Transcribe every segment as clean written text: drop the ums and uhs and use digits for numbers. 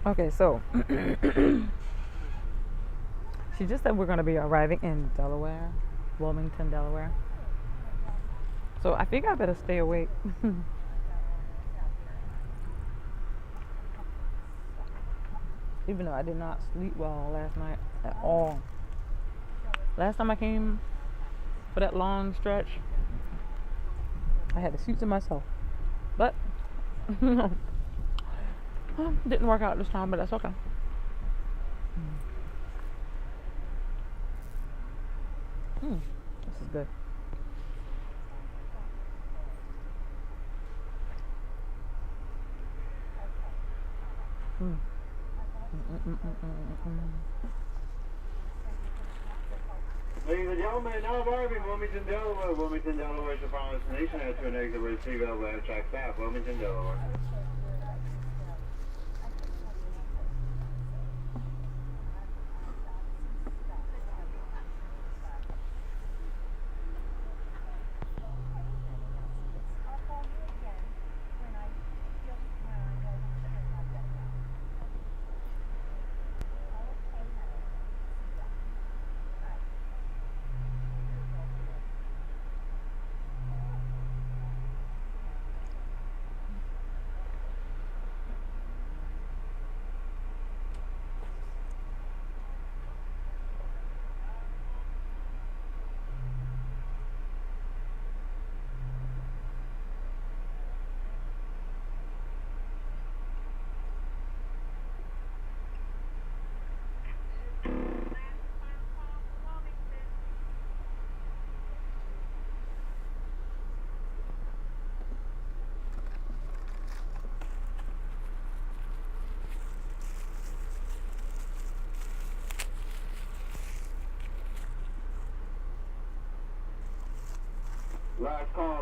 Okay, so she just said we're going to be arriving in Delaware, Wilmington, Delaware. So I think I better stay awake, even though I did not sleep well last night at all. Last time I came for that long stretch, I had to shoot to myself. But didn't work out this time, but that's okay. This is good. Mm. Ladies and gentlemen, now arriving Wilmington, Delaware. Wilmington, Delaware is the final destination. Enter an exit with seatbelt by track staff. Wilmington, Delaware.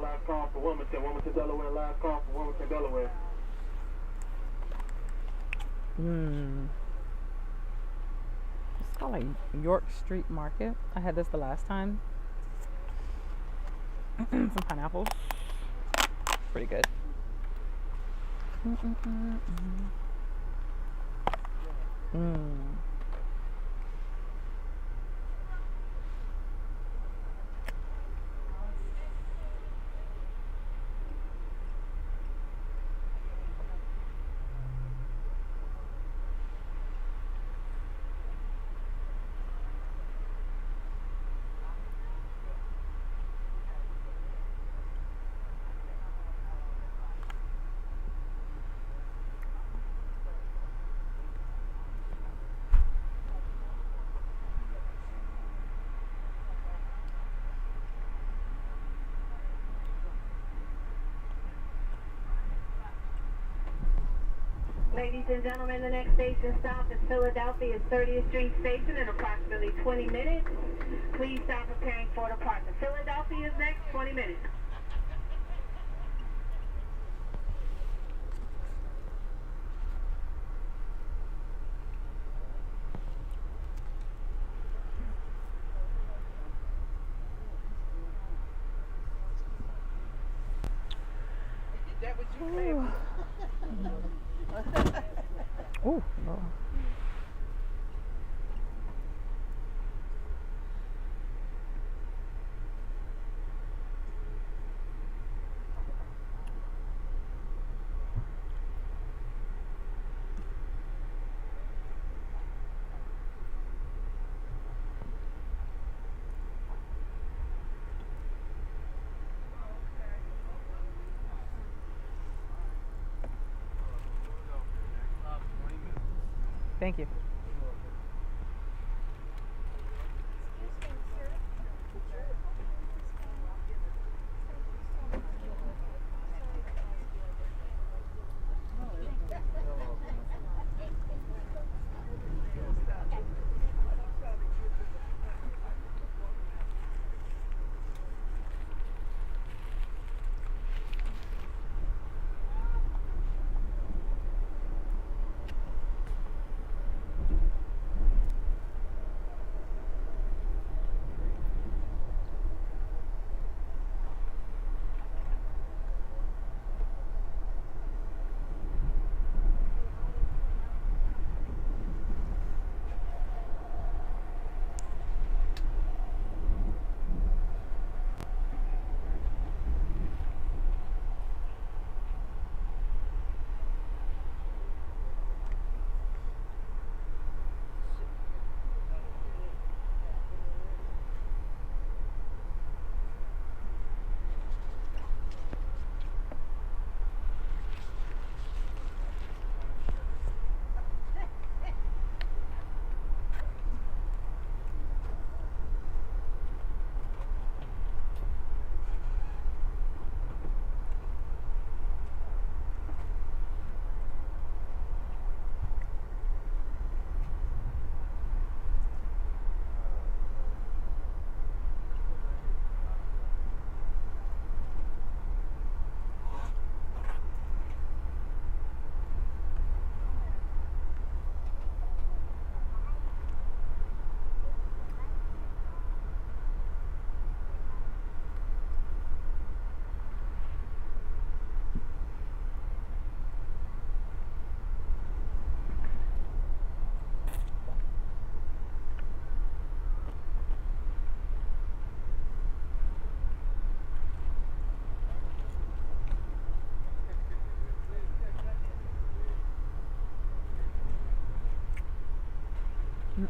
Last call for Wilmington, Delaware. Last call for Wilmington, Delaware. It's called like York Street Market. I had this the last time. Some pineapples. Pretty good. Ladies and gentlemen, the next station stop is Philadelphia's 30th Street Station in approximately 20 minutes. Please stop preparing for departure. Philadelphia's next 20 minutes. That was you, baby. Ooh. Oh. Thank you. Yeah.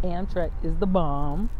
Amtrak is the bomb.